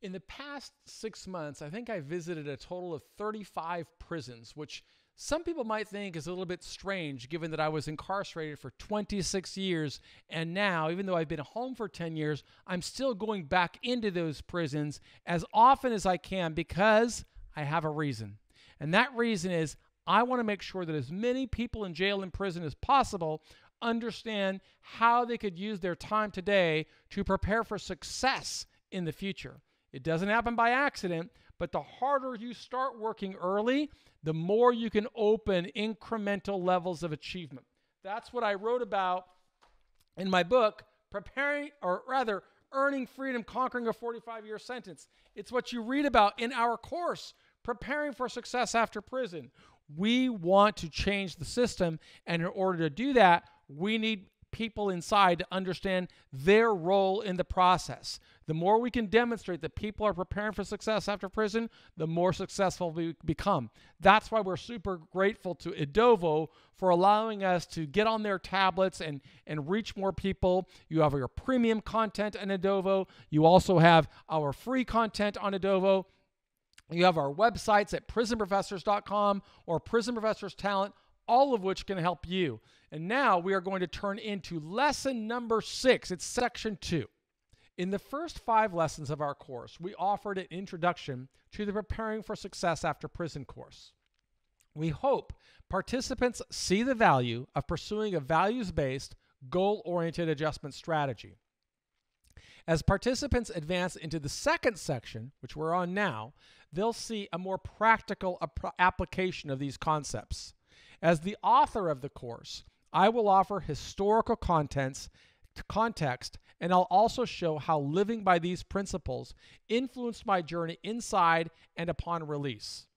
In the past 6 months, I think I visited a total of 35 prisons, which some people might think is a little bit strange given that I was incarcerated for 26 years. And now, even though I've been home for 10 years, I'm still going back into those prisons as often as I can because I have a reason. And that reason is I want to make sure that as many people in jail and prison as possible understand how they could use their time today to prepare for success in the future. It doesn't happen by accident, but the harder you start working early, the more you can open incremental levels of achievement. That's what I wrote about in my book, Preparing, or rather, Earning Freedom, Conquering a 45-Year Sentence. It's what you read about in our course, Preparing for Success After Prison. We want to change the system, and in order to do that, we need people inside to understand their role in the process. The more we can demonstrate that people are preparing for success after prison, the more successful we become. That's why we're super grateful to Edovo for allowing us to get on their tablets and reach more people. You have your premium content on Edovo. You also have our free content on Edovo. You have our websites at prisonprofessors.com or Prison Professors Talent, all of which can help you. And now we are going to turn into lesson number 6. It's section 2. In the first 5 lessons of our course, we offered an introduction to the Preparing for Success After Prison course. We hope participants see the value of pursuing a values-based, goal-oriented adjustment strategy. As participants advance into the second section, which we're on now, they'll see a more practical application of these concepts. As the author of the course, I will offer historical context, and I'll also show how living by these principles influenced my journey inside and upon release.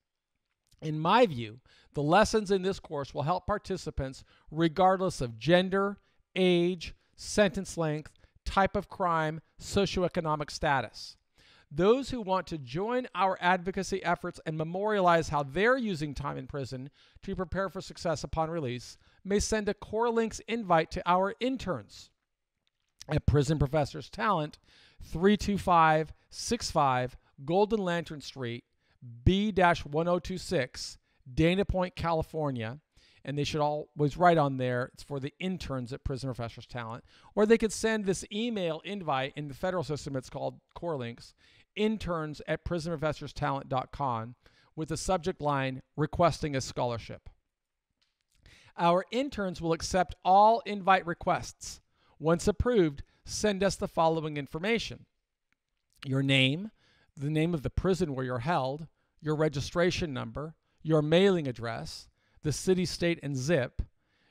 In my view, the lessons in this course will help participants regardless of gender, age, sentence length, type of crime, socioeconomic status. Those who want to join our advocacy efforts and memorialize how they're using time in prison to prepare for success upon release may send a Core Links invite to our interns at Prison Professors Talent, 32565 Golden Lantern Street, B-1026, Dana Point, California. And they should always write on there, it's for the interns at Prison Professors Talent. Or they could send this email invite in the federal system, it's called Core Links, interns at prisonprofessorstalent.com with the subject line, requesting a scholarship. Our interns will accept all invite requests. Once approved, send us the following information: your name, the name of the prison where you're held, your registration number, your mailing address, the city, state, and zip,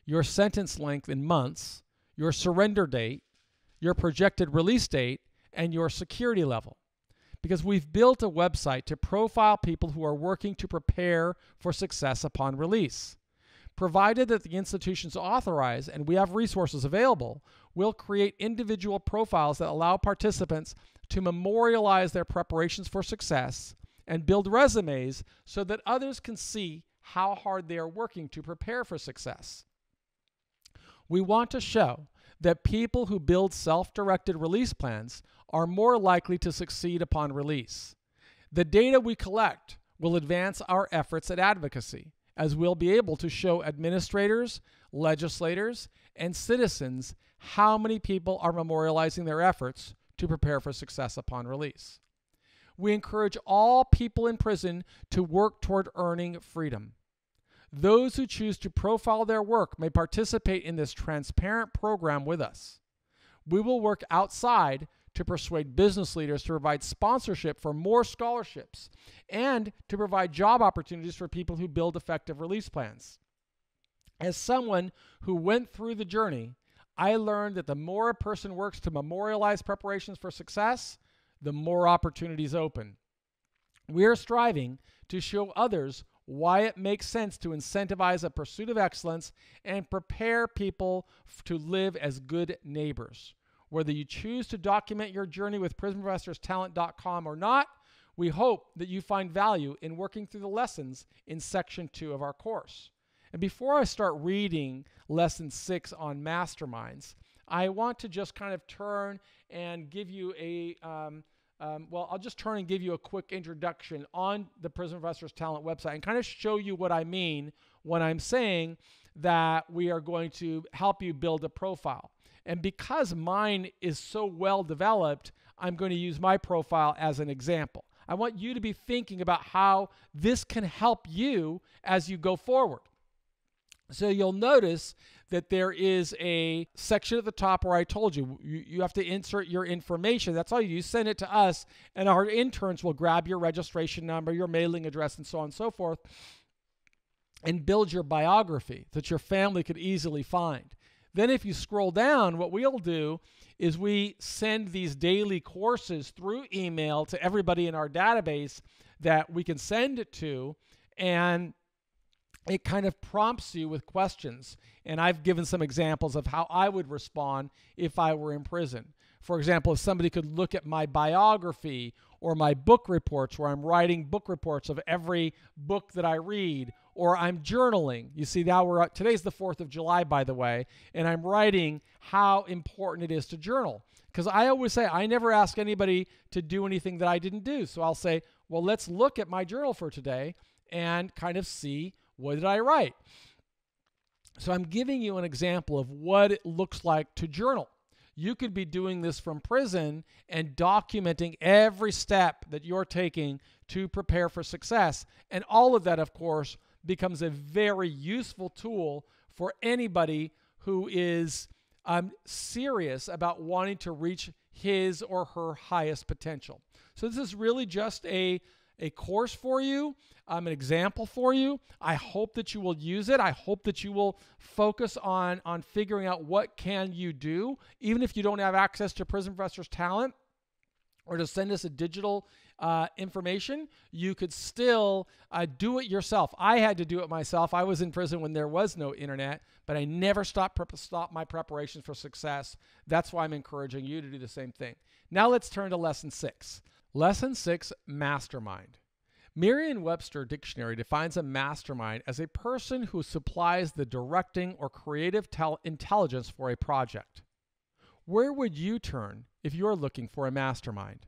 your sentence length in months, your surrender date, your projected release date, and your security level. Because we've built a website to profile people who are working to prepare for success upon release. Provided that the institutions authorize and we have resources available, we'll create individual profiles that allow participants to memorialize their preparations for success and build resumes so that others can see how hard they are working to prepare for success. We want to show that people who build self-directed release plans are more likely to succeed upon release. The data we collect will advance our efforts at advocacy, as we'll be able to show administrators, legislators, and citizens how many people are memorializing their efforts to prepare for success upon release. We encourage all people in prison to work toward earning freedom. Those who choose to profile their work may participate in this transparent program with us. We will work outside to persuade business leaders to provide sponsorship for more scholarships and to provide job opportunities for people who build effective release plans. As someone who went through the journey, I learned that the more a person works to memorialize preparations for success, the more opportunities open. We are striving to show others why it makes sense to incentivize a pursuit of excellence and prepare people to live as good neighbors. Whether you choose to document your journey with prisonprofessorstalent.com or not, we hope that you find value in working through the lessons in section 2 of our course. And before I start reading lesson 6 on masterminds, I want to just kind of turn and give you a well, I'll just turn and give you a quick introduction on the Prison Investors Talent website and kind of show you what I mean when I'm saying that we are going to help you build a profile. And because mine is so well developed, I'm going to use my profile as an example. I want you to be thinking about how this can help you as you go forward. So you'll notice that there is a section at the top where I told you have to insert your information. That's all you do. You send it to us, and our interns will grab your registration number, your mailing address, and so on and so forth, and build your biography that your family could easily find. Then if you scroll down, what we'll do is we send these daily courses through email to everybody in our database that we can send it to, and it kind of prompts you with questions. And I've given some examples of how I would respond if I were in prison. For example, if somebody could look at my biography or my book reports, where I'm writing book reports of every book that I read, or I'm journaling. You see, now today's the 4th of July, by the way, and I'm writing how important it is to journal. Because I always say, I never ask anybody to do anything that I didn't do. So I'll say, well, let's look at my journal for today and kind of see, what did I write? So I'm giving you an example of what it looks like to journal. You could be doing this from prison and documenting every step that you're taking to prepare for success. And all of that, of course, becomes a very useful tool for anybody who is serious about wanting to reach his or her highest potential. So this is really just a course for you, an example for you. I hope that you will use it. I hope that you will focus on figuring out what can you do, even if you don't have access to Prison Investors Talent or to send us a digital information. You could still do it yourself. I had to do it myself. I was in prison when there was no internet, but I never stopped my preparations for success. That's why I'm encouraging you to do the same thing. Now let's turn to Lesson 6. Lesson 6, Mastermind. Merriam-Webster Dictionary defines a mastermind as a person who supplies the directing or creative intelligence for a project. Where would you turn if you're looking for a mastermind?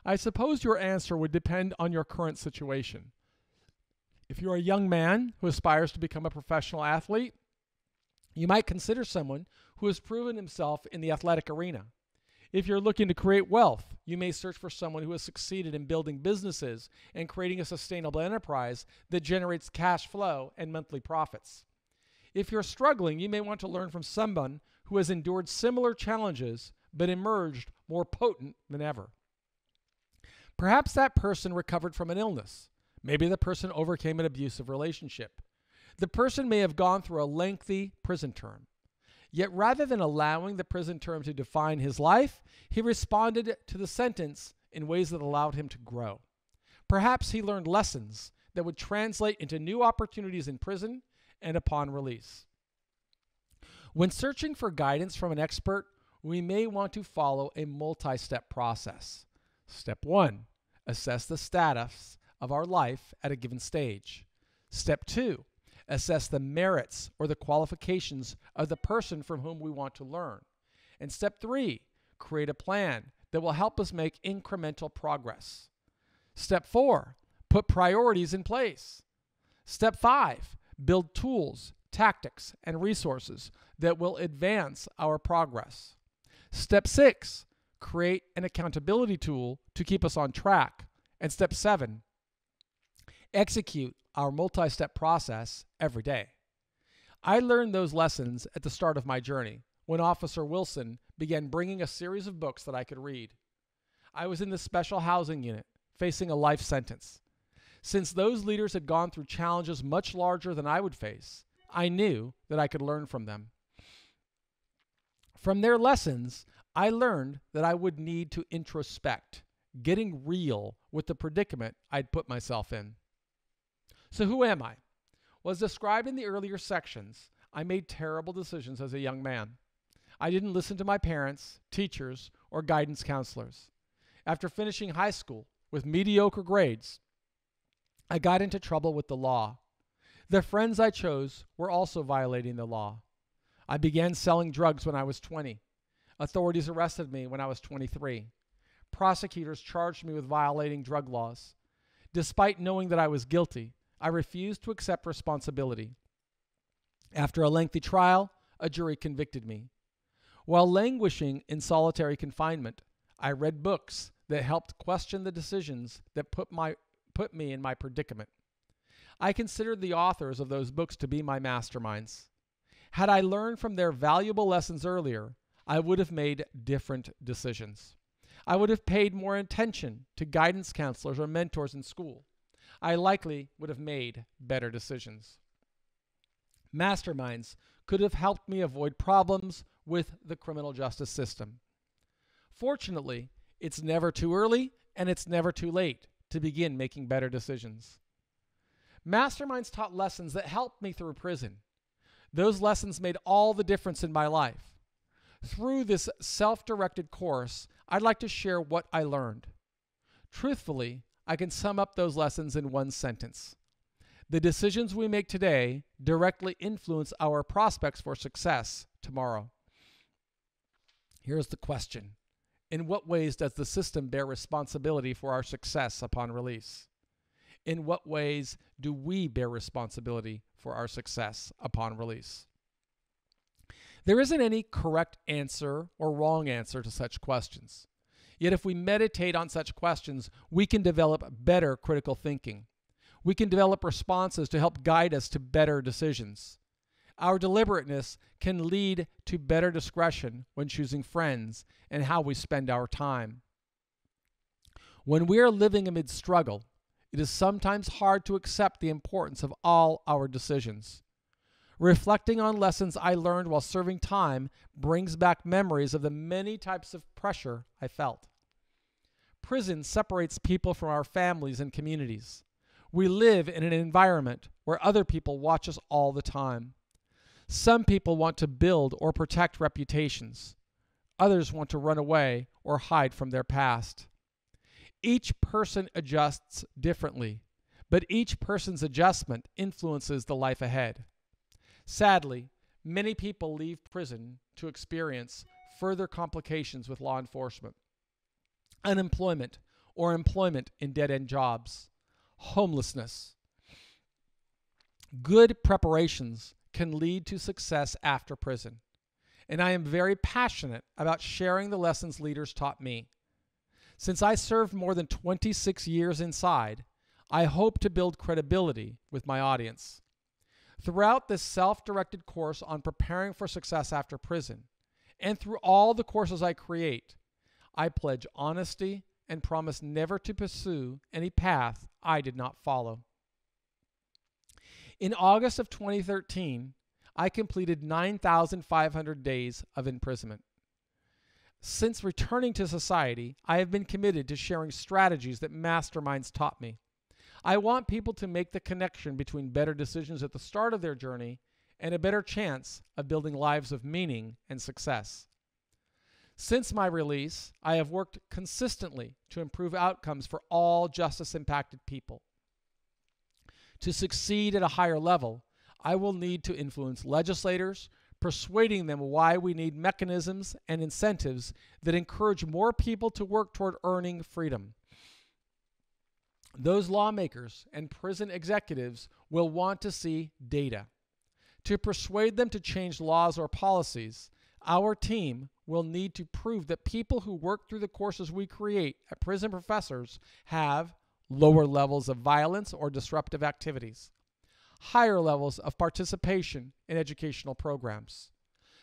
I suppose your answer would depend on your current situation. If you're a young man who aspires to become a professional athlete, you might consider someone who has proven himself in the athletic arena. If you're looking to create wealth, you may search for someone who has succeeded in building businesses and creating a sustainable enterprise that generates cash flow and monthly profits. If you're struggling, you may want to learn from someone who has endured similar challenges but emerged more potent than ever. Perhaps that person recovered from an illness. Maybe the person overcame an abusive relationship. The person may have gone through a lengthy prison term. Yet rather than allowing the prison term to define his life, he responded to the sentence in ways that allowed him to grow. Perhaps he learned lessons that would translate into new opportunities in prison and upon release. When searching for guidance from an expert, we may want to follow a multi-step process. Step 1, assess the status of our life at a given stage. Step 2, assess the merits or the qualifications of the person from whom we want to learn. And step 3, create a plan that will help us make incremental progress. Step 4, put priorities in place. Step 5, build tools, tactics, and resources that will advance our progress. Step 6, create an accountability tool to keep us on track. And step 7, execute our multi-step process every day. I learned those lessons at the start of my journey when Officer Wilson began bringing a series of books that I could read. I was in the special housing unit facing a life sentence. Since those leaders had gone through challenges much larger than I would face, I knew that I could learn from them. From their lessons, I learned that I would need to introspect, getting real with the predicament I'd put myself in. So who am I? Well, as described in the earlier sections, I made terrible decisions as a young man. I didn't listen to my parents, teachers, or guidance counselors. After finishing high school with mediocre grades, I got into trouble with the law. The friends I chose were also violating the law. I began selling drugs when I was 20. Authorities arrested me when I was 23. prosecutors charged me with violating drug laws. Despite knowing that I was guilty, I refused to accept responsibility. After a lengthy trial, a jury convicted me. While languishing in solitary confinement, I read books that helped question the decisions that put me in my predicament. I considered the authors of those books to be my masterminds. Had I learned from their valuable lessons earlier, I would have made different decisions. I would have paid more attention to guidance counselors or mentors in school. I likely would have made better decisions. Masterminds could have helped me avoid problems with the criminal justice system. Fortunately, it's never too early and it's never too late to begin making better decisions. Masterminds taught lessons that helped me through prison. Those lessons made all the difference in my life. Through this self-directed course, I'd like to share what I learned. Truthfully, I can sum up those lessons in one sentence. The decisions we make today directly influence our prospects for success tomorrow. Here's the question. In what ways does the system bear responsibility for our success upon release? In what ways do we bear responsibility for our success upon release? There isn't any correct answer or wrong answer to such questions. Yet if we meditate on such questions, we can develop better critical thinking. We can develop responses to help guide us to better decisions. Our deliberateness can lead to better discretion when choosing friends and how we spend our time. When we are living amid struggle, it is sometimes hard to accept the importance of all our decisions. Reflecting on lessons I learned while serving time brings back memories of the many types of pressure I felt. Prison separates people from our families and communities. We live in an environment where other people watch us all the time. Some people want to build or protect reputations. Others want to run away or hide from their past. Each person adjusts differently, but each person's adjustment influences the life ahead. Sadly, many people leave prison to experience further complications with law enforcement, unemployment or employment in dead-end jobs, homelessness. Good preparations can lead to success after prison, and I am very passionate about sharing the lessons leaders taught me. Since I served more than 26 years inside, I hope to build credibility with my audience. Throughout this self-directed course on preparing for success after prison, and through all the courses I create, I pledge honesty and promise never to pursue any path I did not follow. In August of 2013, I completed 9,500 days of imprisonment. Since returning to society, I have been committed to sharing strategies that masterminds taught me. I want people to make the connection between better decisions at the start of their journey and a better chance of building lives of meaning and success. Since my release, I have worked consistently to improve outcomes for all justice-impacted people. To succeed at a higher level, I will need to influence legislators, persuading them why we need mechanisms and incentives that encourage more people to work toward earning freedom. Those lawmakers and prison executives will want to see data. To persuade them to change laws or policies, our team will need to prove that people who work through the courses we create at Prison Professors have lower levels of violence or disruptive activities, higher levels of participation in educational programs,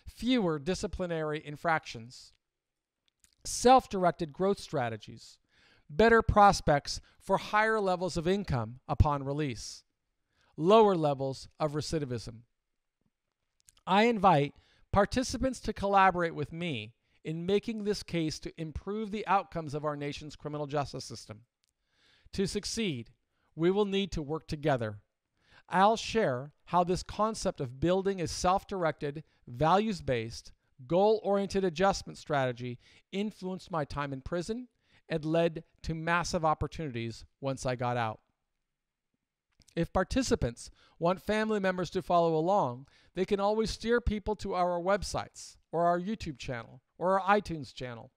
fewer disciplinary infractions, self-directed growth strategies, better prospects for higher levels of income upon release, lower levels of recidivism. I invite participants to collaborate with me in making this case to improve the outcomes of our nation's criminal justice system. To succeed, we will need to work together. I'll share how this concept of building a self-directed, values-based, goal-oriented adjustment strategy influenced my time in prison and led to massive opportunities once I got out. If participants want family members to follow along, they can always steer people to our websites or our YouTube channel or our iTunes channel.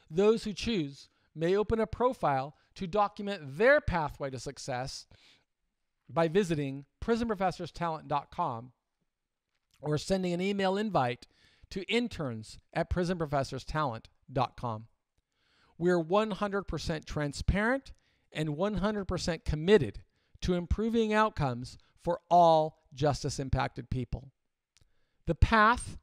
Those who choose may open a profile to document their pathway to success by visiting prisonprofessorstalent.com or sending an email invite to interns@prisonprofessorstalent.com. We're 100% transparent and 100% committed to improving outcomes for all justice-impacted people. The path,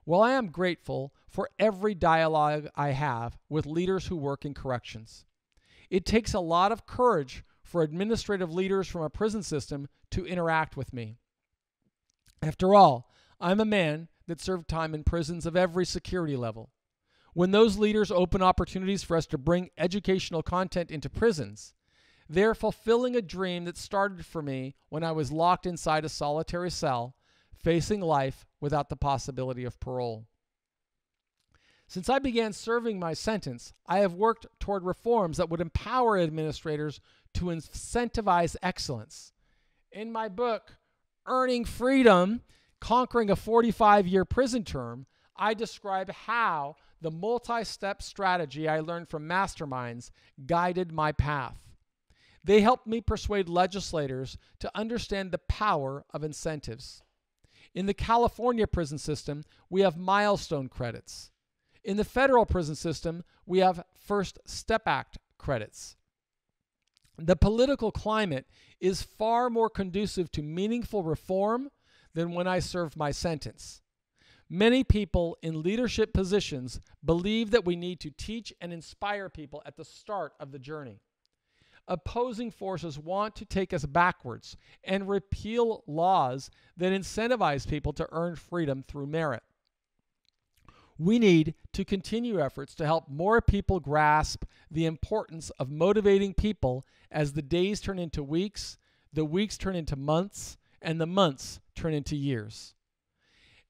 well, I am grateful for every dialogue I have with leaders who work in corrections. It takes a lot of courage for administrative leaders from a prison system to interact with me. After all, I'm a man that served time in prisons of every security level. When those leaders open opportunities for us to bring educational content into prisons, they're fulfilling a dream that started for me when I was locked inside a solitary cell, facing life without the possibility of parole. Since I began serving my sentence, I have worked toward reforms that would empower administrators to incentivize excellence. In my book, Earning Freedom, Conquering a 45-Year Prison Term, I describe how the multi-step strategy I learned from masterminds guided my path. They helped me persuade legislators to understand the power of incentives. In the California prison system, we have milestone credits. In the federal prison system, we have First Step Act credits. The political climate is far more conducive to meaningful reform than when I served my sentence. Many people in leadership positions believe that we need to teach and inspire people at the start of the journey. Opposing forces want to take us backwards and repeal laws that incentivize people to earn freedom through merit. We need to continue efforts to help more people grasp the importance of motivating people as the days turn into weeks, the weeks turn into months, and the months turn into years.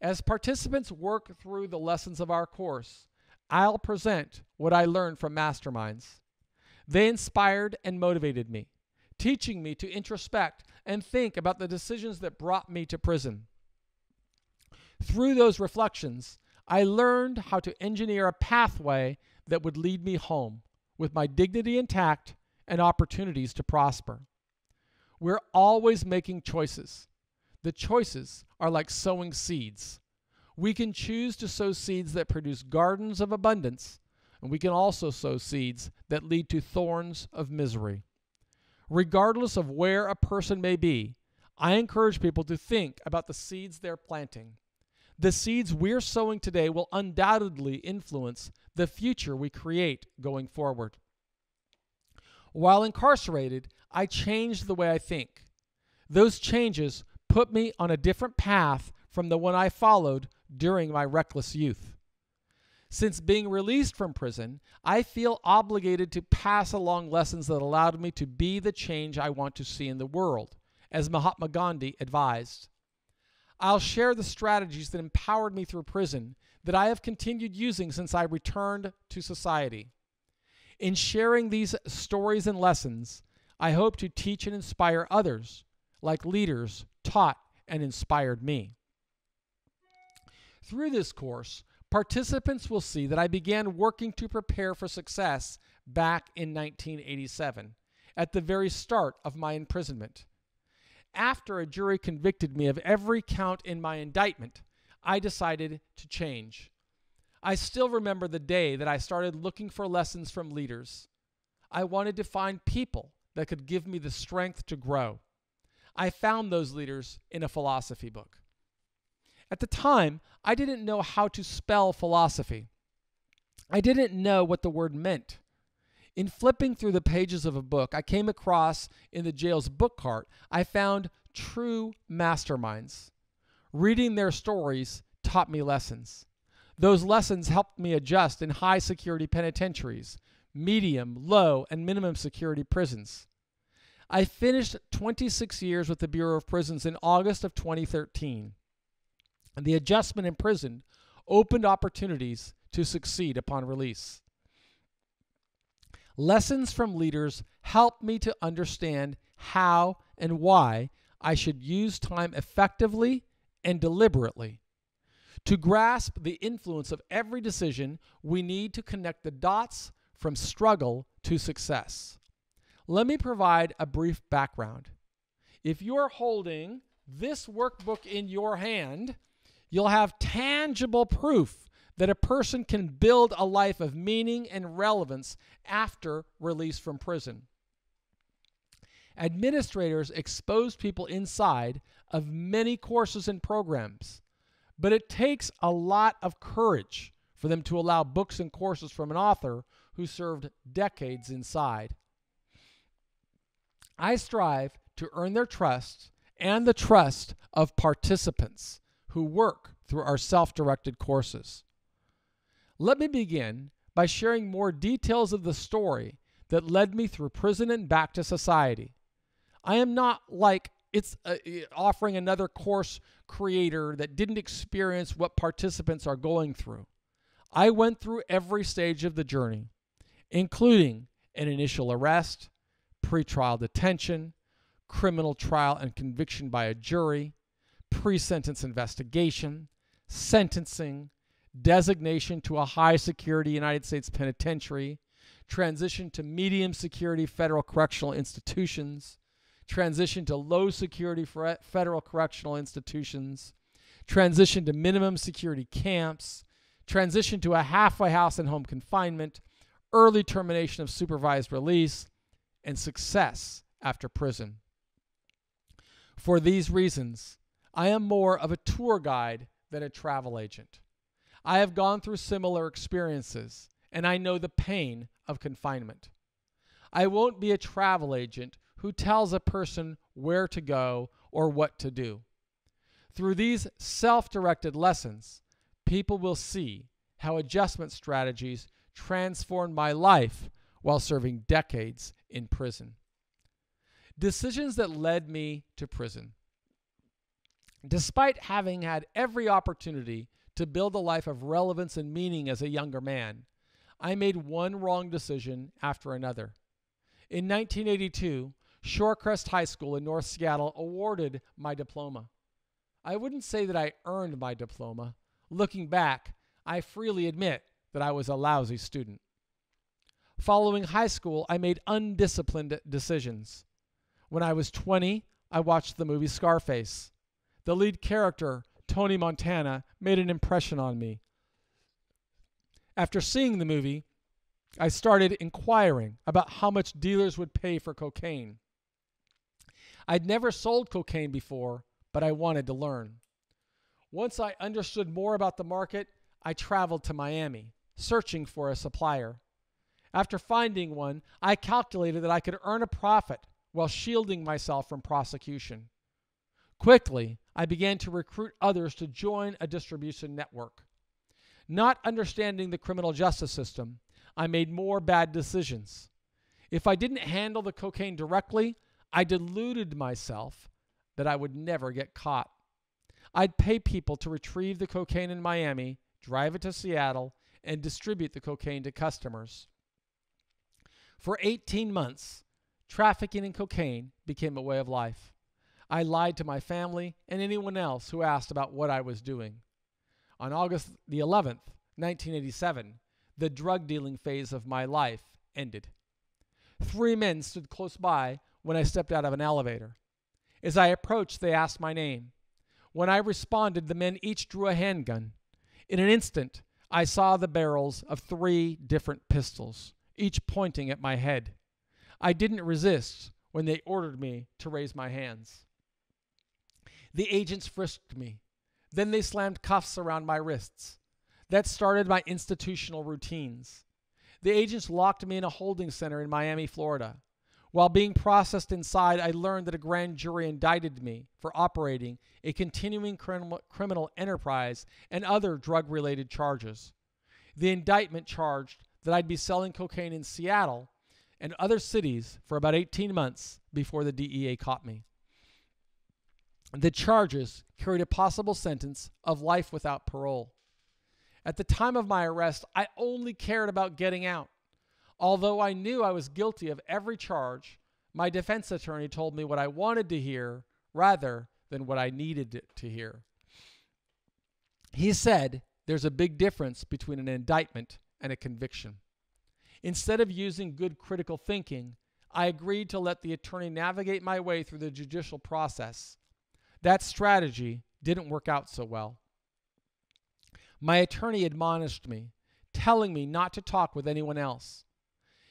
As participants work through the lessons of our course, I'll present what I learned from masterminds. They inspired and motivated me, teaching me to introspect and think about the decisions that brought me to prison. Through those reflections, I learned how to engineer a pathway that would lead me home with my dignity intact and opportunities to prosper. We're always making choices. The choices are like sowing seeds. We can choose to sow seeds that produce gardens of abundance, and we can also sow seeds that lead to thorns of misery. Regardless of where a person may be, I encourage people to think about the seeds they're planting. The seeds we're sowing today will undoubtedly influence the future we create going forward. While incarcerated, I changed the way I think. Those changes put me on a different path from the one I followed during my reckless youth. Since being released from prison, I feel obligated to pass along lessons that allowed me to be the change I want to see in the world, as Mahatma Gandhi advised. I'll share the strategies that empowered me through prison that I have continued using since I returned to society. In sharing these stories and lessons, I hope to teach and inspire others, like leaders taught and inspired me. Through this course, participants will see that I began working to prepare for success back in 1987, at the very start of my imprisonment. After a jury convicted me of every count in my indictment, I decided to change. I still remember the day that I started looking for lessons from leaders. I wanted to find people that could give me the strength to grow. I found those leaders in a philosophy book. At the time, I didn't know how to spell philosophy. I didn't know what the word meant. In flipping through the pages of a book I came across in the jail's book cart, I found true masterminds. Reading their stories taught me lessons. Those lessons helped me adjust in high security penitentiaries, medium, low, and minimum security prisons. I finished 26 years with the Bureau of Prisons in August of 2013. The adjustment in prison opened opportunities to succeed upon release. Lessons from leaders helped me to understand how and why I should use time effectively and deliberately. To grasp the influence of every decision, we need to connect the dots from struggle to success. Let me provide a brief background. If you're holding this workbook in your hand, you'll have tangible proof that a person can build a life of meaning and relevance after release from prison. Administrators expose people inside of many courses and programs, but it takes a lot of courage for them to allow books and courses from an author who served decades inside. I strive to earn their trust and the trust of participants who work through our self-directed courses. Let me begin by sharing more details of the story that led me through prison and back to society. I am not like offering another course creator that didn't experience what participants are going through. I went through every stage of the journey, including an initial arrest, pretrial detention, criminal trial and conviction by a jury, pre-sentence investigation, sentencing, designation to a high-security United States penitentiary, transition to medium-security federal correctional institutions, transition to low-security federal correctional institutions, transition to minimum security camps, transition to a halfway house and home confinement, early termination of supervised release, and success after prison. For these reasons, I am more of a tour guide than a travel agent. I have gone through similar experiences, and I know the pain of confinement. I won't be a travel agent who tells a person where to go or what to do. Through these self-directed lessons, people will see how adjustment strategies transformed my life while serving decades in prison. Decisions that led me to prison. Despite having had every opportunity to build a life of relevance and meaning as a younger man, I made one wrong decision after another. In 1982, Shorecrest High School in North Seattle awarded my diploma. I wouldn't say that I earned my diploma. Looking back, I freely admit that I was a lousy student. Following high school, I made undisciplined decisions. When I was 20, I watched the movie Scarface. The lead character, Tony Montana, made an impression on me. After seeing the movie, I started inquiring about how much dealers would pay for cocaine. I'd never sold cocaine before, but I wanted to learn. Once I understood more about the market, I traveled to Miami, searching for a supplier. After finding one, I calculated that I could earn a profit while shielding myself from prosecution. Quickly, I began to recruit others to join a distribution network. Not understanding the criminal justice system, I made more bad decisions. If I didn't handle the cocaine directly, I deluded myself that I would never get caught. I'd pay people to retrieve the cocaine in Miami, drive it to Seattle, and distribute the cocaine to customers. For 18 months, trafficking in cocaine became a way of life. I lied to my family and anyone else who asked about what I was doing. On August the 11th, 1987, the drug dealing phase of my life ended. 3 men stood close by when I stepped out of an elevator. As I approached, they asked my name. When I responded, the men each drew a handgun. In an instant, I saw the barrels of 3 different pistols, each pointing at my head. I didn't resist when they ordered me to raise my hands. The agents frisked me. Then they slammed cuffs around my wrists. That started my institutional routines. The agents locked me in a holding center in Miami, Florida. While being processed inside, I learned that a grand jury indicted me for operating a continuing criminal enterprise and other drug-related charges. The indictment charged that I'd be selling cocaine in Seattle and other cities for about 18 months before the DEA caught me. The charges carried a possible sentence of life without parole. At the time of my arrest, I only cared about getting out. Although I knew I was guilty of every charge, my defense attorney told me what I wanted to hear rather than what I needed to hear. He said there's a big difference between an indictment and a conviction. Instead of using good critical thinking, I agreed to let the attorney navigate my way through the judicial process. That strategy didn't work out so well. My attorney admonished me, telling me not to talk with anyone else.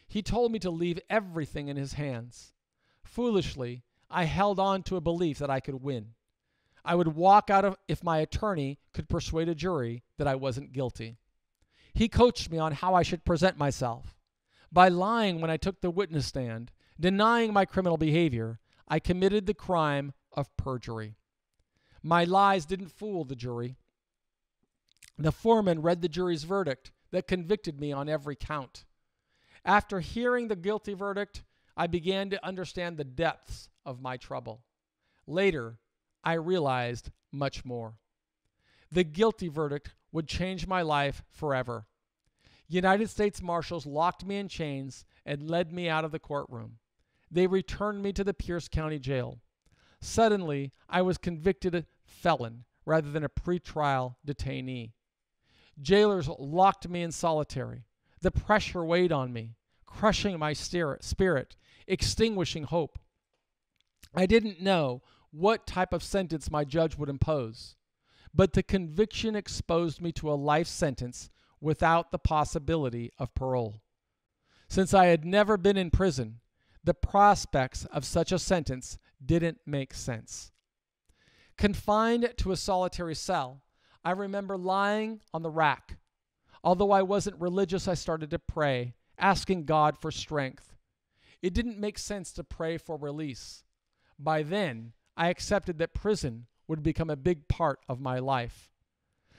He told me to leave everything in his hands. Foolishly, I held on to a belief that I could win. I would walk out of if my attorney could persuade a jury that I wasn't guilty. He coached me on how I should present myself. By lying when I took the witness stand, denying my criminal behavior, I committed the crime of perjury. My lies didn't fool the jury. The foreman read the jury's verdict that convicted me on every count. After hearing the guilty verdict, I began to understand the depths of my trouble. Later, I realized much more. The guilty verdict would change my life forever. United States Marshals locked me in chains and led me out of the courtroom. They returned me to the Pierce County Jail. Suddenly, I was convicted felon rather than a pretrial detainee. Jailers locked me in solitary. The pressure weighed on me, crushing my spirit, extinguishing hope. I didn't know what type of sentence my judge would impose, but the conviction exposed me to a life sentence without the possibility of parole. Since I had never been in prison, the prospects of such a sentence didn't make sense. Confined to a solitary cell, I remember lying on the rack. Although I wasn't religious, I started to pray, asking God for strength. It didn't make sense to pray for release. By then, I accepted that prison would become a big part of my life.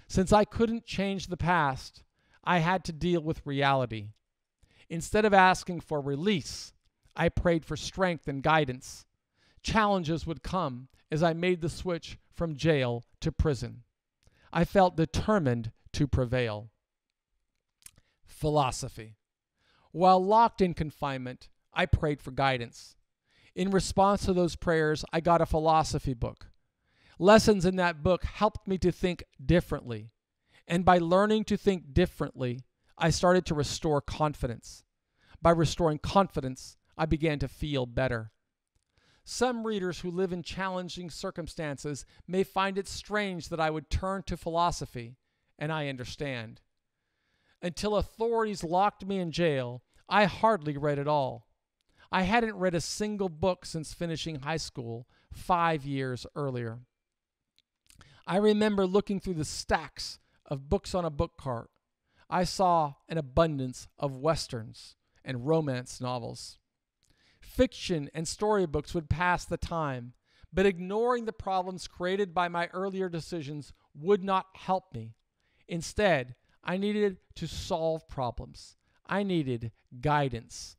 Since I couldn't change the past, I had to deal with reality. Instead of asking for release, I prayed for strength and guidance. Challenges would come as I made the switch from jail to prison. I felt determined to prevail. Philosophy. While locked in confinement, I prayed for guidance. In response to those prayers, I got a philosophy book. Lessons in that book helped me to think differently. And by learning to think differently, I started to restore confidence. By restoring confidence, I began to feel better. Some readers who live in challenging circumstances may find it strange that I would turn to philosophy, and I understand. Until authorities locked me in jail, I hardly read at all. I hadn't read a single book since finishing high school 5 years earlier. I remember looking through the stacks of books on a book cart. I saw an abundance of westerns and romance novels. Fiction and storybooks would pass the time, but ignoring the problems created by my earlier decisions would not help me. Instead, I needed to solve problems. I needed guidance.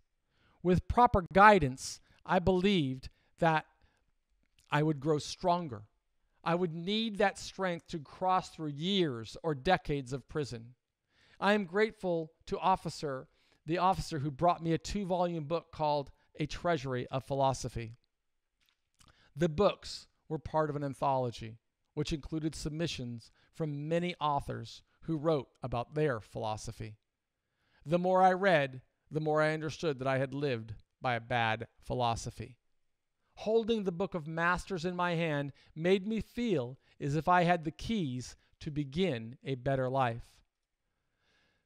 With proper guidance, I believed that I would grow stronger. I would need that strength to cross through years or decades of prison. I am grateful to the officer who brought me a 2-volume book called A Treasury of Philosophy. The books were part of an anthology, which included submissions from many authors who wrote about their philosophy. The more I read, the more I understood that I had lived by a bad philosophy. Holding the book of Masters in my hand made me feel as if I had the keys to begin a better life.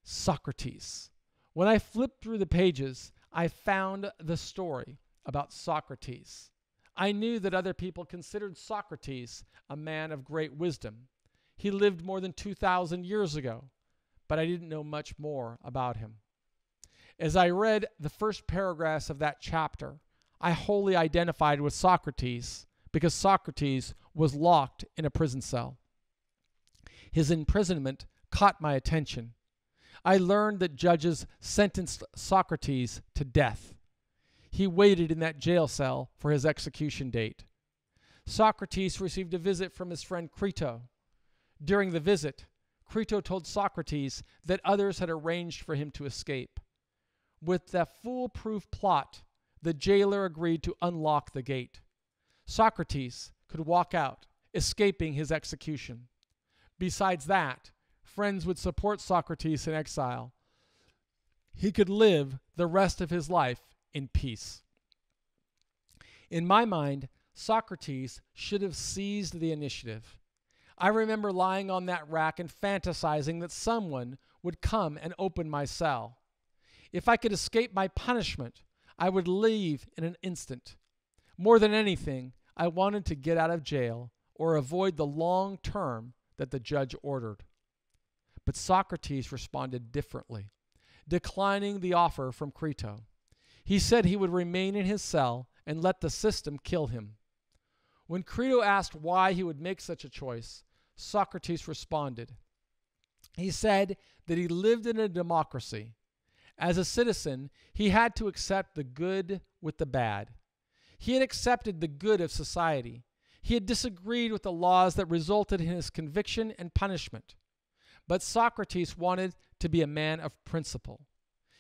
Socrates. When I flipped through the pages, I found the story about Socrates. I knew that other people considered Socrates a man of great wisdom. He lived more than 2,000 years ago, but I didn't know much more about him. As I read the first paragraphs of that chapter, I wholly identified with Socrates because Socrates was locked in a prison cell. His imprisonment caught my attention. I learned that judges sentenced Socrates to death. He waited in that jail cell for his execution date. Socrates received a visit from his friend Crito. During the visit, Crito told Socrates that others had arranged for him to escape. With the foolproof plot, the jailer agreed to unlock the gate. Socrates could walk out, escaping his execution. Besides that, friends would support Socrates in exile. He could live the rest of his life in peace. In my mind, Socrates should have seized the initiative. I remember lying on that rack and fantasizing that someone would come and open my cell. If I could escape my punishment, I would leave in an instant. More than anything, I wanted to get out of jail or avoid the long term that the judge ordered. But Socrates responded differently, declining the offer from Crito. He said he would remain in his cell and let the system kill him. When Crito asked why he would make such a choice, Socrates responded. He said that he lived in a democracy. As a citizen, he had to accept the good with the bad. He had accepted the good of society. He had disagreed with the laws that resulted in his conviction and punishment. But Socrates wanted to be a man of principle.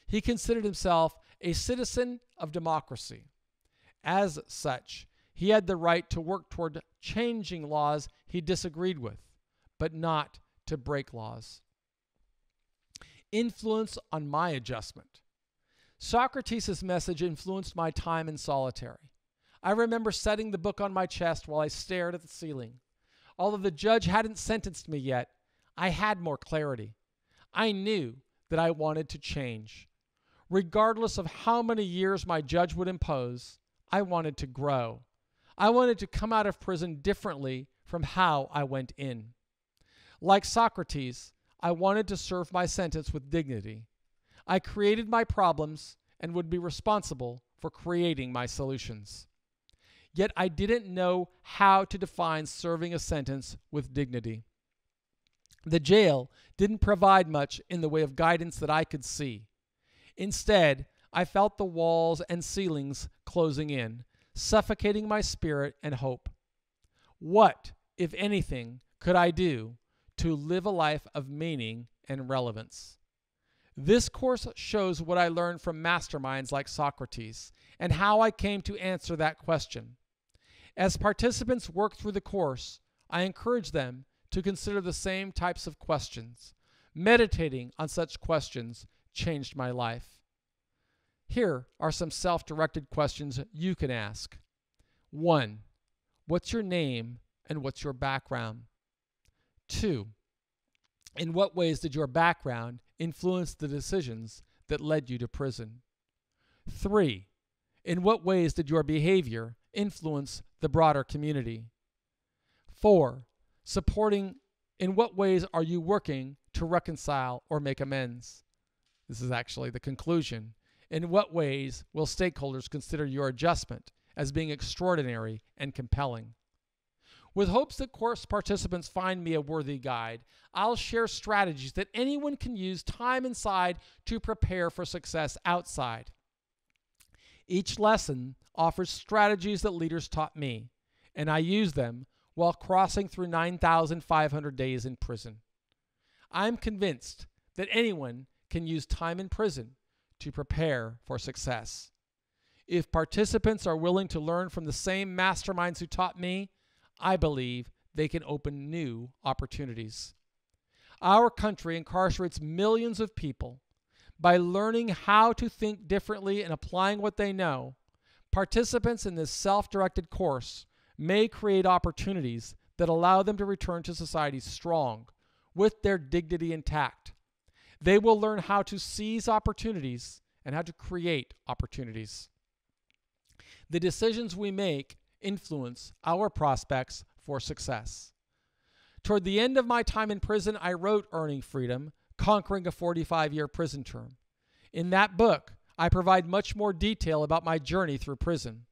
He considered himself a citizen of democracy. As such, he had the right to work toward changing laws he disagreed with, but not to break laws. Influence on my adjustment. Socrates' message influenced my time in solitary. I remember setting the book on my chest while I stared at the ceiling. Although the judge hadn't sentenced me yet, I had more clarity. I knew that I wanted to change. Regardless of how many years my judge would impose, I wanted to grow. I wanted to come out of prison differently from how I went in. Like Socrates, I wanted to serve my sentence with dignity. I created my problems and would be responsible for creating my solutions. Yet I didn't know how to define serving a sentence with dignity. The jail didn't provide much in the way of guidance that I could see. Instead, I felt the walls and ceilings closing in, suffocating my spirit and hope. What, if anything, could I do to live a life of meaning and relevance? This course shows what I learned from masterminds like Socrates and how I came to answer that question. As participants work through the course, I encourage them to consider the same types of questions. Meditating on such questions changed my life. Here are some self-directed questions you can ask. 1. What's your name and what's your background? 2. In what ways did your background influence the decisions that led you to prison? 3. In what ways did your behavior influence the broader community? 4. In what ways are you working to reconcile or make amends? This is actually the conclusion. In what ways will stakeholders consider your adjustment as being extraordinary and compelling? With hopes that course participants find me a worthy guide, I'll share strategies that anyone can use time inside to prepare for success outside. Each lesson offers strategies that leaders taught me, and I use them while crossing through 9,500 days in prison. I'm convinced that anyone can use time in prison to prepare for success. If participants are willing to learn from the same masterminds who taught me, I believe they can open new opportunities. Our country incarcerates millions of people. By learning how to think differently and applying what they know, participants in this self-directed course may create opportunities that allow them to return to society strong, with their dignity intact. They will learn how to seize opportunities and how to create opportunities. The decisions we make influence our prospects for success. Toward the end of my time in prison, I wrote Earning Freedom, Conquering a 45-Year Prison Term. In that book, I provide much more detail about my journey through prison.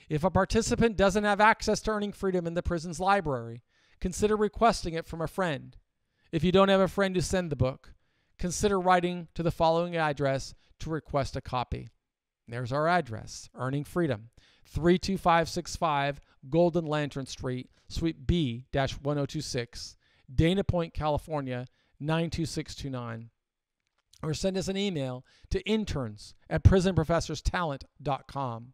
If a participant doesn't have access to Earning Freedom in the prison's library, consider requesting it from a friend. If you don't have a friend to send the book, consider writing to the following address to request a copy. There's our address, Earning Freedom, 32565 Golden Lantern Street, Suite B-1026, Dana Point, California, 92629. Or send us an email to interns@prisonprofessorstalent.com.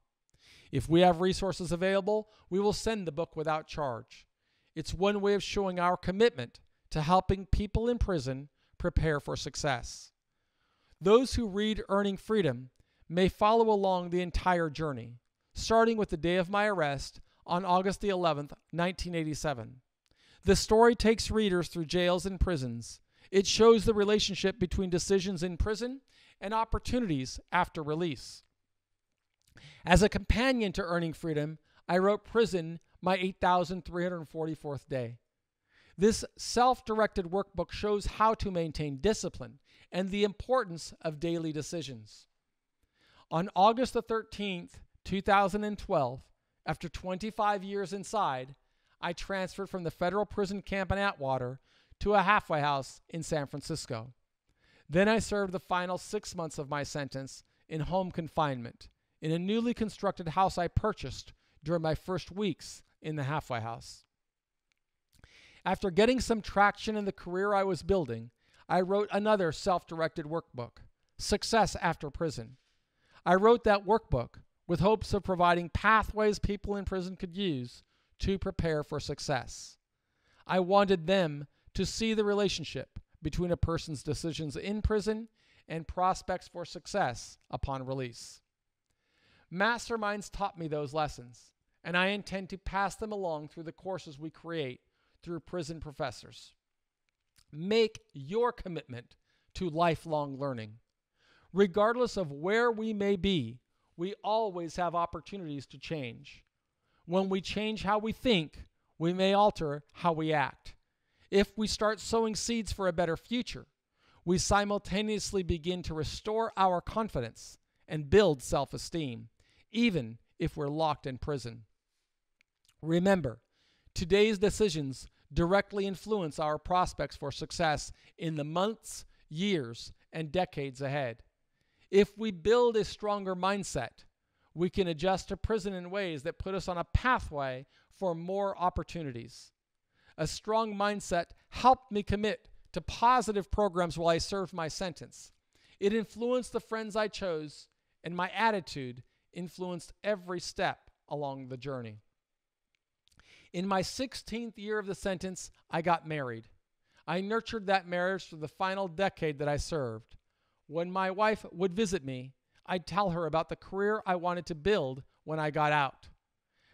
If we have resources available, we will send the book without charge. It's one way of showing our commitment to helping people in prison prepare for success. Those who read Earning Freedom may follow along the entire journey, starting with the day of my arrest on August the 11th, 1987. The story takes readers through jails and prisons. It shows the relationship between decisions in prison and opportunities after release. As a companion to Earning Freedom, I wrote Prison, my 8,344th day. This self-directed workbook shows how to maintain discipline and the importance of daily decisions. On August the 13th, 2012, after 25 years inside, I transferred from the federal prison camp in Atwater to a halfway house in San Francisco. Then I served the final 6 months of my sentence in home confinement in a newly constructed house I purchased during my first weeks in the halfway house. After getting some traction in the career I was building, I wrote another self-directed workbook, Success After Prison. I wrote that workbook with hopes of providing pathways people in prison could use to prepare for success. I wanted them to see the relationship between a person's decisions in prison and prospects for success upon release. Masterminds taught me those lessons, and I intend to pass them along through the courses we create through prison professors. Make your commitment to lifelong learning. Regardless of where we may be, we always have opportunities to change. When we change how we think, we may alter how we act. If we start sowing seeds for a better future, we simultaneously begin to restore our confidence and build self-esteem, even if we're locked in prison. Remember, today's decisions directly influence our prospects for success in the months, years, and decades ahead. If we build a stronger mindset, we can adjust to prison in ways that put us on a pathway for more opportunities. A strong mindset helped me commit to positive programs while I served my sentence. It influenced the friends I chose, and my attitude influenced every step along the journey. In my 16th year of the sentence, I got married. I nurtured that marriage through the final decade that I served. When my wife would visit me, I'd tell her about the career I wanted to build when I got out.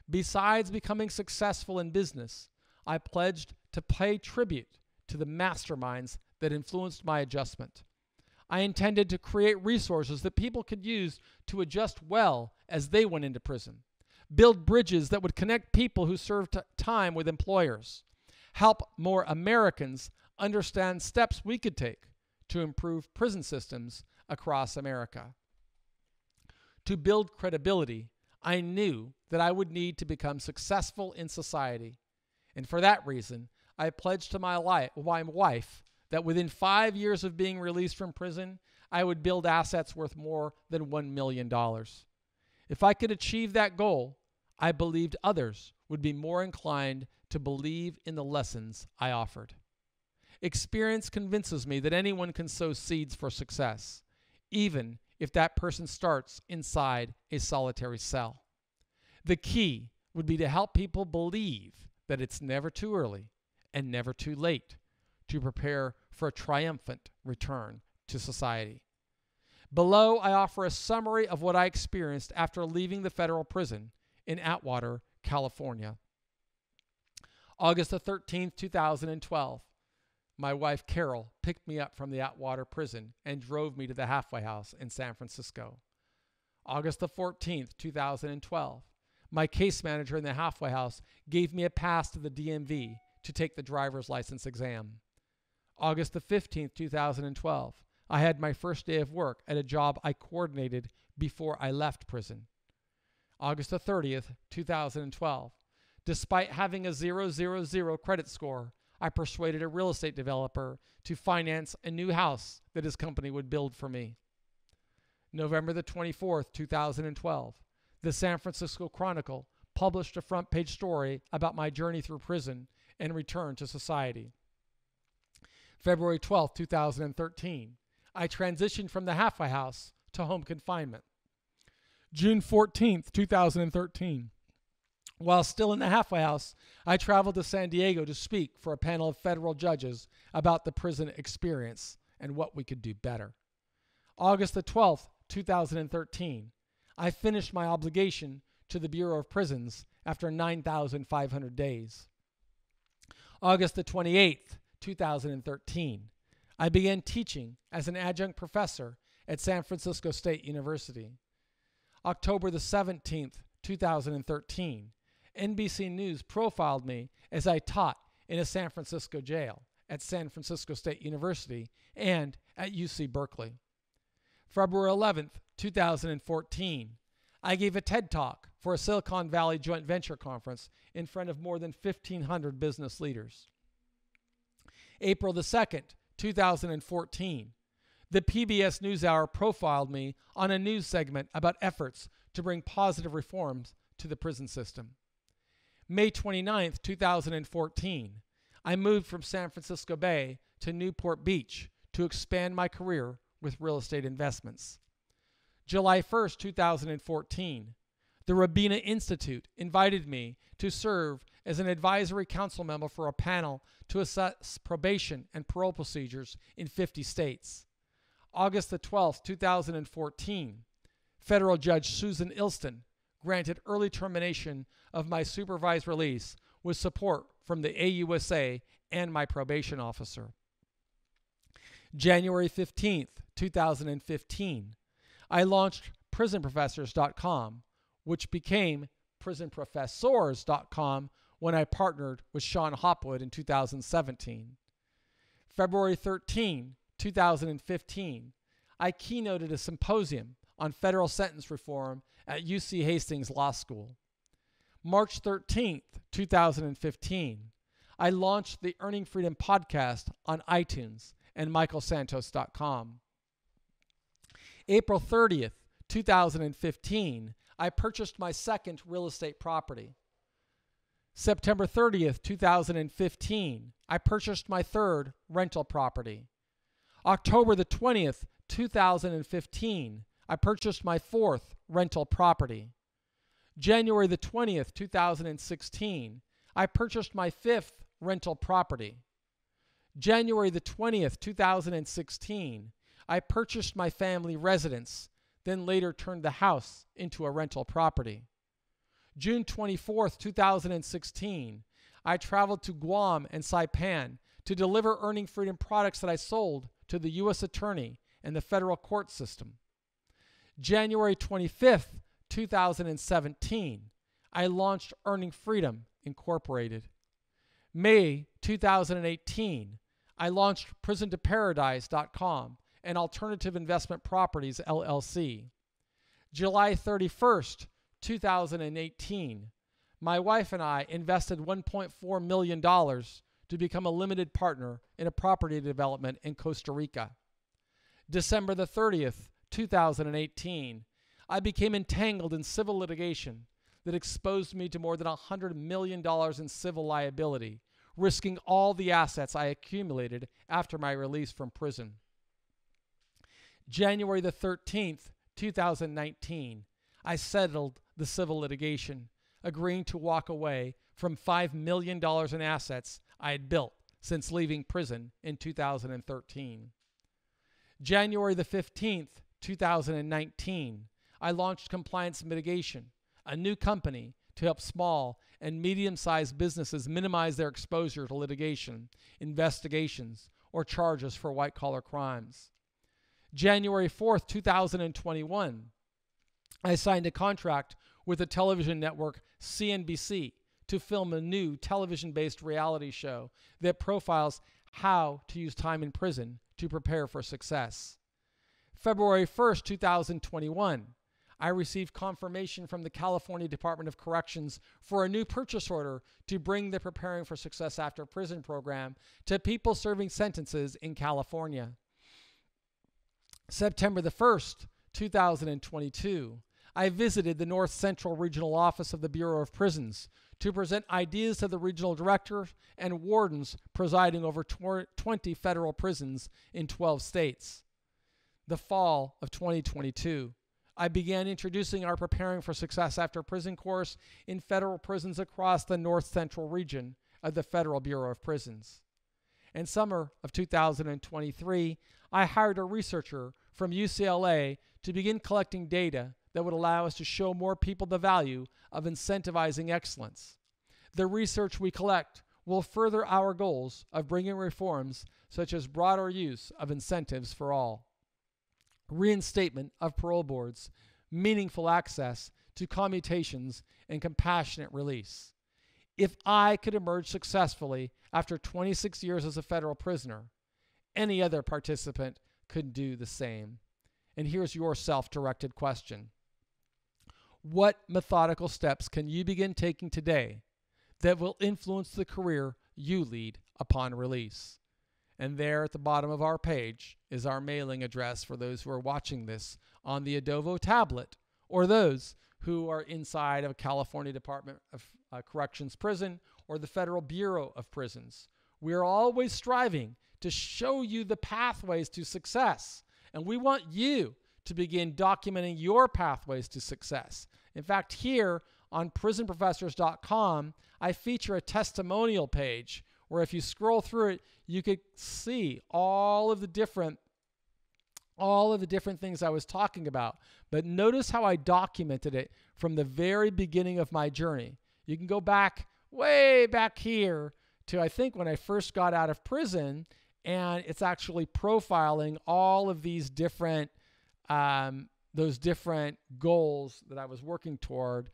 Besides becoming successful in business, I pledged to pay tribute to the masterminds that influenced my adjustment. I intended to create resources that people could use to adjust well as they went into prison, build bridges that would connect people who served time with employers, help more Americans understand steps we could take to improve prison systems across America. To build credibility, I knew that I would need to become successful in society. And for that reason, I pledged to my wife that within 5 years of being released from prison, I would build assets worth more than $1 million. If I could achieve that goal, I believed others would be more inclined to believe in the lessons I offered. Experience convinces me that anyone can sow seeds for success, even if that person starts inside a solitary cell. The key would be to help people believe that it's never too early and never too late to prepare for a triumphant return to society. Below, I offer a summary of what I experienced after leaving the federal prison in Atwater, California. August the 13th, 2012. My wife, Carol, picked me up from the Atwater prison and drove me to the halfway house in San Francisco. August the 14th, 2012. My case manager in the halfway house gave me a pass to the DMV to take the driver's license exam. August the 15th, 2012. I had my first day of work at a job I coordinated before I left prison. August the 30th, 2012. Despite having a 000 credit score, I persuaded a real estate developer to finance a new house that his company would build for me. November the 24th, 2012. The San Francisco Chronicle published a front page story about my journey through prison and return to society. February 12th, 2013. I transitioned from the halfway house to home confinement. June 14th, 2013. While still in the halfway house, I traveled to San Diego to speak for a panel of federal judges about the prison experience and what we could do better. August the 12th, 2013, I finished my obligation to the Bureau of Prisons after 9,500 days. August the 28th, 2013, I began teaching as an adjunct professor at San Francisco State University. October the 17th, 2013, NBC News profiled me as I taught in a San Francisco jail at San Francisco State University and at UC Berkeley. February 11th, 2014, I gave a TED Talk for a Silicon Valley joint venture conference in front of more than 1,500 business leaders. April the 2nd, 2014, the PBS NewsHour profiled me on a news segment about efforts to bring positive reforms to the prison system. May 29th, 2014, I moved from San Francisco Bay to Newport Beach to expand my career with real estate investments. July 1st, 2014, the Rabina Institute invited me to serve as an advisory council member for a panel to assess probation and parole procedures in 50 states. August the 12th, 2014, Federal Judge Susan Ilston granted early termination of my supervised release with support from the AUSA and my probation officer. January 15th, 2015, I launched prisonprofessors.com, which became prisonprofessors.com when I partnered with Sean Hopwood in 2017. February 13, 2015, I keynoted a symposium on federal sentence reform at UC Hastings Law School. March 13th, 2015, I launched the Earning Freedom podcast on iTunes and michaelsantos.com. April 30th, 2015, I purchased my second real estate property. September 30th, 2015, I purchased my third rental property. October the 20th, 2015, I purchased my fourth rental property. January the 20th, 2016, I purchased my fifth rental property. January the 20th, 2016, I purchased my family residence, then later turned the house into a rental property. June 24th, 2016, I traveled to Guam and Saipan to deliver Earning Freedom products that I sold to the U.S. Attorney and the federal court system. January 25th, 2017, I launched Earning Freedom Incorporated. May 2018, I launched PrisonToParadise.com and Alternative Investment Properties, LLC. July 31st, 2018, my wife and I invested $1.4 million to become a limited partner in a property development in Costa Rica. December the 30th, 2018, I became entangled in civil litigation that exposed me to more than $100 million in civil liability, risking all the assets I accumulated after my release from prison. January the 13th, 2019, I settled the civil litigation, agreeing to walk away from $5 million in assets I had built since leaving prison in 2013. January the 15th, 2019, I launched Compliance Mitigation, a new company to help small and medium-sized businesses minimize their exposure to litigation, investigations, or charges for white-collar crimes. January 4th, 2021, I signed a contract with the television network CNBC to film a new television-based reality show that profiles how to use time in prison to prepare for success. February 1st, 2021, I received confirmation from the California Department of Corrections for a new purchase order to bring the Preparing for Success After Prison program to people serving sentences in California. September the 1st, 2022, I visited the North Central Regional Office of the Bureau of Prisons to present ideas to the regional director and wardens presiding over 20 federal prisons in 12 states. The fall of 2022, I began introducing our Preparing for Success After Prison course in federal prisons across the North Central region of the Federal Bureau of Prisons. In summer of 2023, I hired a researcher from UCLA to begin collecting data that would allow us to show more people the value of incentivizing excellence. The research we collect will further our goals of bringing reforms such as broader use of incentives for all, reinstatement of parole boards, meaningful access to commutations, and compassionate release. If I could emerge successfully after 26 years as a federal prisoner, any other participant could do the same. And here's your self-directed question. What methodical steps can you begin taking today that will influence the career you lead upon release? And there at the bottom of our page is our mailing address for those who are watching this on the Adovo tablet, or those who are inside of a California Department of Corrections prison or the Federal Bureau of Prisons. We are always striving to show you the pathways to success, and we want you to begin documenting your pathways to success. In fact, here on prisonprofessors.com, I feature a testimonial page where if you scroll through it, you could see all of the different things I was talking about. But notice how I documented it from the very beginning of my journey. You can go back, way back here to, I think, when I first got out of prison, and it's actually profiling all of these different those different goals that I was working toward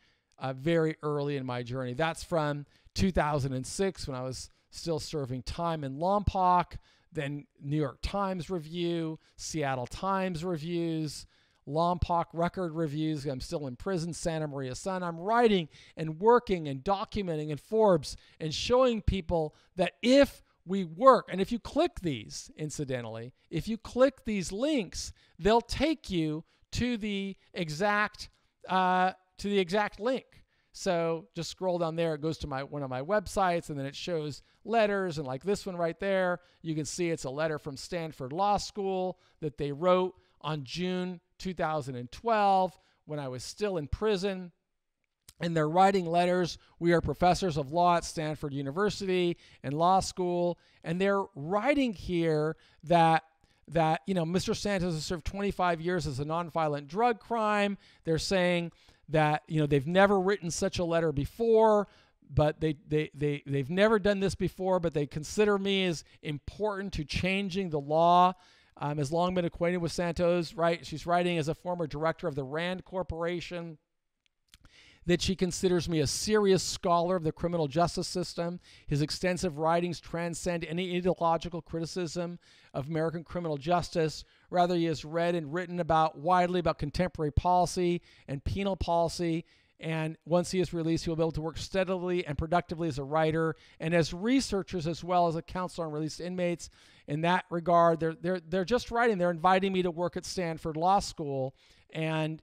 very early in my journey. That's from 2006 when I was still serving time in Lompoc, then New York Times review, Seattle Times reviews, Lompoc record reviews. I'm still in prison, Santa Maria Sun. I'm writing and working and documenting in Forbes and showing people that if we work, and if you click these, incidentally, if you click these links, they'll take you to the exact link. So just scroll down there. It goes to one of my websites, and then it shows letters. And like this one right there, you can see it's a letter from Stanford Law School that they wrote on June 2012 when I was still in prison. And they're writing letters. We are professors of law at Stanford University and law school. And they're writing here that Mr. Santos has served 25 years as a nonviolent drug crime. They're saying that, they've never written such a letter before, but they've never done this before, but they consider me as important to changing the law. Has long been acquainted with Santos, right? She's writing as a former director of the Rand Corporation, that she considers me a serious scholar of the criminal justice system. His extensive writings transcend any ideological criticism of American criminal justice. Rather, he has read and written widely about contemporary policy and penal policy. And once he is released, he will be able to work steadily and productively as a writer and as researchers, as well as a counselor on released inmates. In that regard, they're just writing. They're inviting me to work at Stanford Law School and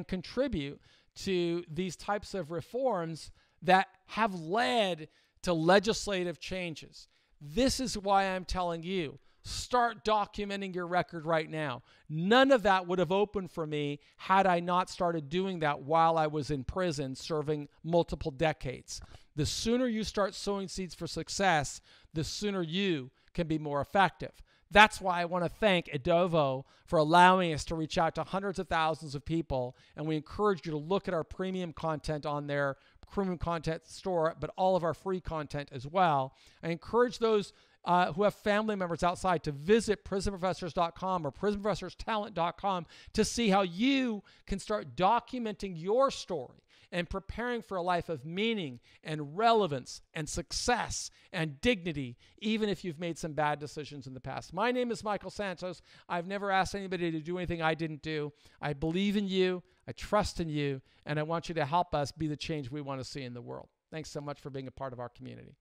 contribute to these types of reforms that have led to legislative changes. This is why I'm telling you, start documenting your record right now. None of that would have opened for me had I not started doing that while I was in prison serving multiple decades. The sooner you start sowing seeds for success, the sooner you can be more effective. That's why I want to thank Adovo for allowing us to reach out to hundreds of thousands of people. And we encourage you to look at our premium content on their premium content store, but all of our free content as well. I encourage those who have family members outside to visit prisonprofessors.com or prisonprofessorstalent.com to see how you can start documenting your story and preparing for a life of meaning and relevance and success and dignity, even if you've made some bad decisions in the past. My name is Michael Santos. I've never asked anybody to do anything I didn't do. I believe in you, I trust in you, and I want you to help us be the change we want to see in the world. Thanks so much for being a part of our community.